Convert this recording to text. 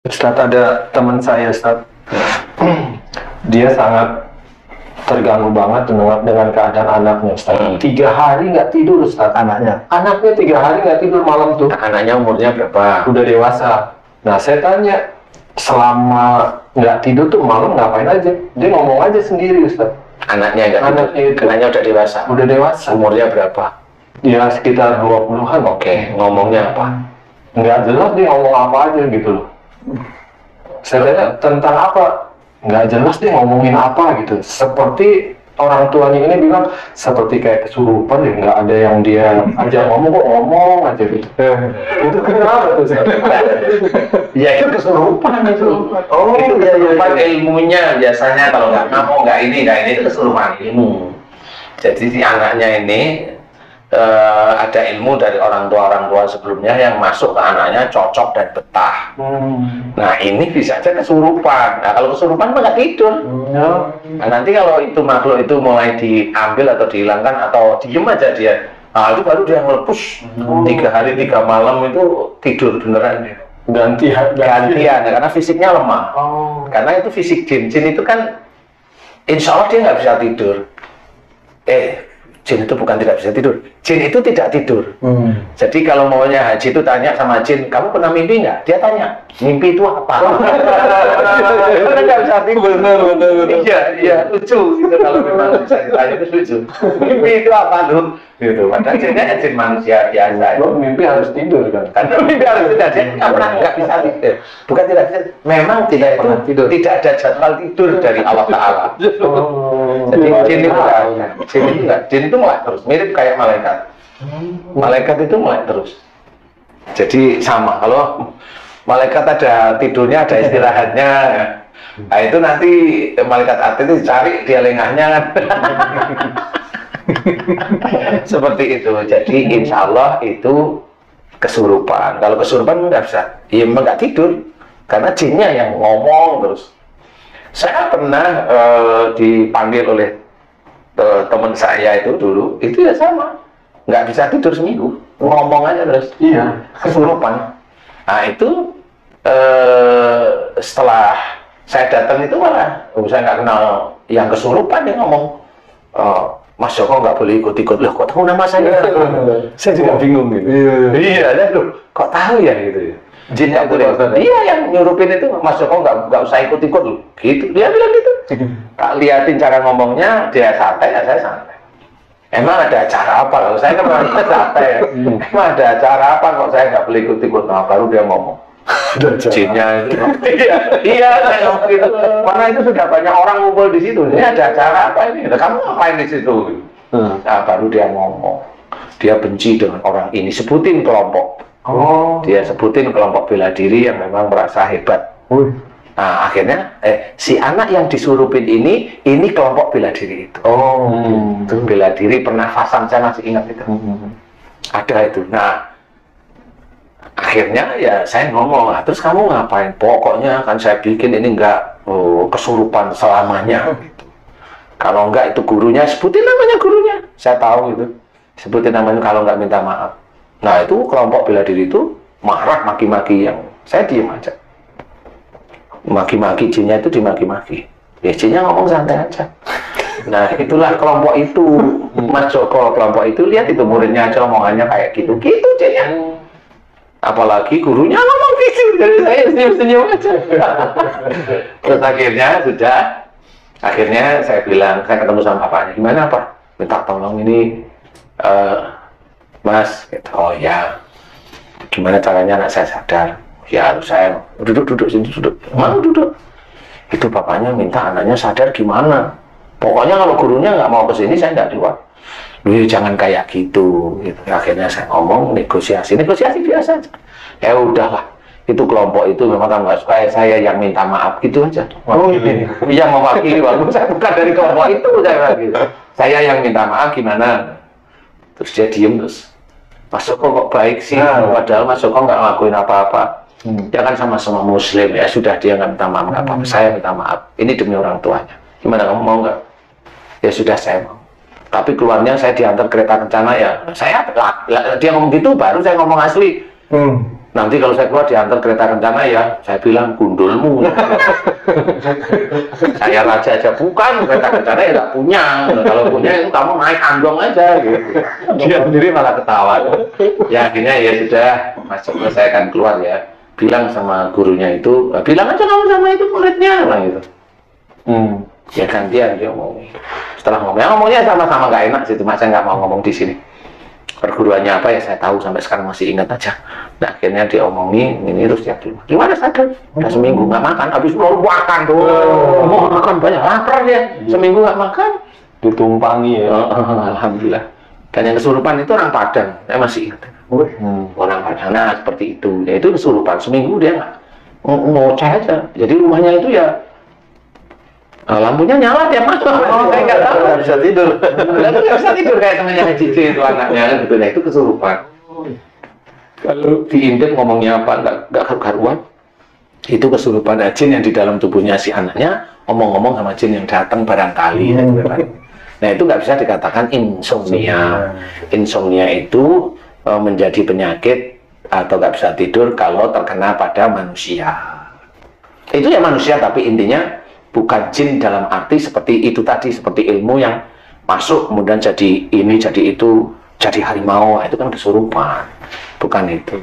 Ustadz, ada teman saya, Ustadz. Dia sangat terganggu banget dengan keadaan anaknya, Ustadz. 3 hari nggak tidur, Ustadz, anaknya. Anaknya 3 hari nggak tidur malam tuh. Anaknya umurnya berapa? Udah dewasa. Nah, saya tanya, selama nggak tidur tuh malam ngapain aja? Dia ngomong aja sendiri, Ustadz. Anaknya nggak tidur? Anaknya udah dewasa? Udah dewasa. Umurnya berapa? Ya, sekitar 20-an. Oke, ngomongnya apa? Nggak jelas dia ngomong apa aja gitu loh. Saya tanya, tentang apa? Nggak jelas dia ngomongin apa gitu. Seperti orang tuanya ini bilang, seperti kayak kesurupan ya, nggak ada yang dia ajak ngomong, kok ngomong aja gitu. Itu kenapa tuh? Ya itu kesurupan itu. Oh itu iya, kesurupan ilmunya biasanya. Kalau nggak ngomong, nggak ini itu kesurupan ilmu. Jadi si anaknya ini ada ilmu dari orang tua sebelumnya yang masuk ke anaknya, cocok dan betah. Nah ini bisa aja kesurupan. Nah kalau kesurupan mah nggak tidur. Nah nanti kalau itu makhluk itu mulai diambil atau dihilangkan atau diem aja dia, nah itu baru dia melepus. 3 hari 3 malam itu tidur beneran dia. Gantian karena fisiknya lemah. Karena itu fisik jin itu kan insya Allah dia nggak bisa tidur. Jin itu bukan tidak bisa tidur, jin itu tidak tidur. Jadi kalau maunya haji itu tanya sama jin, kamu pernah mimpi nggak? Dia tanya, mimpi itu apa? Karena nggak bisa tidur. Benar. Iya, lucu gitu kalau memang bisa ditanya itu lucu. Mimpi itu apa lu? Gitu. Padahal jinnya jin manusia biasa. Mimpi harus tidur kan? Karena mimpi harus tidur, dia nggak bisa tidur. Bukan tidak bisa, memang tidak pernah tidur. Tidak ada jadwal tidur dari Allah Taala. Jadi jin itu enggak, jin itu melek terus, mirip kayak malaikat. Malaikat itu melek terus. Jadi sama, kalau malaikat ada tidurnya, ada istirahatnya. Nah itu nanti malaikat hati itu cari dia lengahnya kan. Seperti itu. Jadi insya Allah itu kesurupan. Kalau kesurupan nggak bisa, ya memang nggak tidur. Karena jinnya yang ngomong terus. Saya pernah dipanggil oleh teman saya itu dulu, itu ya sama, nggak bisa tidur seminggu, ngomong aja terus. Iya. Kesurupan. Nah itu setelah saya datang itu malah, saya nggak kenal yang kesurupan, dia ngomong, Mas Joko nggak boleh ikut-ikut. Loh kok tahu nama saya? Saya juga bingung gitu. Iya, loh kok tahu ya gitu. Jin nggak boleh. Iya, yang nyurupin itu Mas Joko nggak usah ikut-ikut loh. Gitu, dia bilang gitu. Tak liatin cara ngomongnya, dia santai, ya saya santai. Emang ada acara apa? Kalau saya kan orangnya santai. Emang ada acara apa kok saya nggak boleh ikut-ikut? Nah, baru dia ngomong. Jinnya itu. Iya, saya ngomong gitu. Karena itu sudah banyak orang ngumpul di situ. Ini ada acara apa ini? Kamu ngapain di situ? Nah, baru dia ngomong. Dia benci dengan orang ini. Sebutin kelompok. Dia sebutin kelompok bela diri yang memang merasa hebat. Nah akhirnya si anak yang disurupin ini kelompok bela diri itu. Bela diri pernafasan, saya masih ingat itu. Ada itu. Nah akhirnya ya saya ngomong, terus kamu ngapain? Pokoknya kan saya bikin ini enggak kesurupan selamanya. Gitu. Kalau enggak itu gurunya, sebutin namanya gurunya. Saya tahu itu. Sebutin namanya kalau enggak minta maaf. Nah itu kelompok bela diri itu marah, maki-maki, yang saya diem aja. Maki-maki, jinnya itu dimaki-maki. Ya jinnya ngomong santai aja. Nah itulah kelompok itu, Mas Joko, kelompok itu lihat itu muridnya aja omongannya kayak gitu jinnya. Apalagi gurunya ngomong gitu, jadi saya senyum-senyum aja. Terus akhirnya saya bilang, saya ketemu sama bapaknya, gimana Pak? Minta tolong ini. Mas, gitu. Oh ya, gimana caranya anak saya sadar? Ya harus saya duduk sini, mau duduk. Itu bapaknya minta anaknya sadar gimana? Pokoknya kalau gurunya nggak mau kesini, saya nggak keluar. Lu jangan kayak gitu. Akhirnya saya ngomong negosiasi biasa aja. Ya udahlah, itu kelompok itu memang nggak suka saya yang minta maaf gitu aja. Iya mewakili, walaupun saya bukan dari kelompok itu, saya bilang gitu. Saya yang minta maaf gimana? Terus dia diem terus. Mas Joko kok baik sih, padahal Mas Joko nggak ngelakuin apa-apa. Dia kan sama-sama muslim, ya sudah dia nggak minta maaf, nggak apa-apa. Saya minta maaf, ini demi orang tuanya. Gimana kamu mau nggak? Ya sudah saya mau. Tapi keluarnya saya diantar kereta kencana ya. Dia ngomong gitu, baru saya ngomong asli. Nanti kalau saya keluar diantar kereta kencana ya, saya bilang gundulmu. Saya raja aja bukan, kereta kencana ya nggak punya. Kalau punya itu kamu naik andong aja gitu. Dia sendiri malah ketawa. Ya akhirnya ya sudah, masuk saya akan keluar ya. Bilang sama gurunya itu, bilang aja kamu sama itu muridnya, lah gitu. Ya gantian dia ngomong. Setelah ngomongnya sama-sama nggak enak sih, cuma saya nggak mau ngomong di sini. Perguruannya apa ya saya tahu sampai sekarang masih ingat aja. Nah akhirnya dia omongin ini terus dia keluar. Gimana sadar? Udah seminggu nggak makan, habis baru makan tuh. Mau makan banyak, lapar dia. Seminggu nggak makan, Ditumpangi ya. Alhamdulillah. Dan yang kesurupan itu orang Padang, saya masih ingat. Orang Padang, nah seperti itu. Ya itu kesurupan. Seminggu dia nggak ngoceh aja. Jadi rumahnya itu ya lampunya nyala tiap malam. Saya nggak tahu. Nggak bisa tidur. Nggak bisa tidur kayak temannya Cici itu anaknya gitu. Nah itu kesurupan. Kalau diintip ngomongnya apa nggak karuan. Itu kesurupan jin yang di dalam tubuhnya si anaknya ngomong-ngomong sama jin yang datang barangkali. Nah itu nggak bisa dikatakan insomnia. Insomnia itu menjadi penyakit atau nggak bisa tidur kalau terkena pada manusia. Itu ya manusia tapi intinya bukan jin dalam arti seperti itu tadi, seperti ilmu yang masuk kemudian jadi ini, jadi itu, jadi harimau, itu kan kesurupan, bukan itu.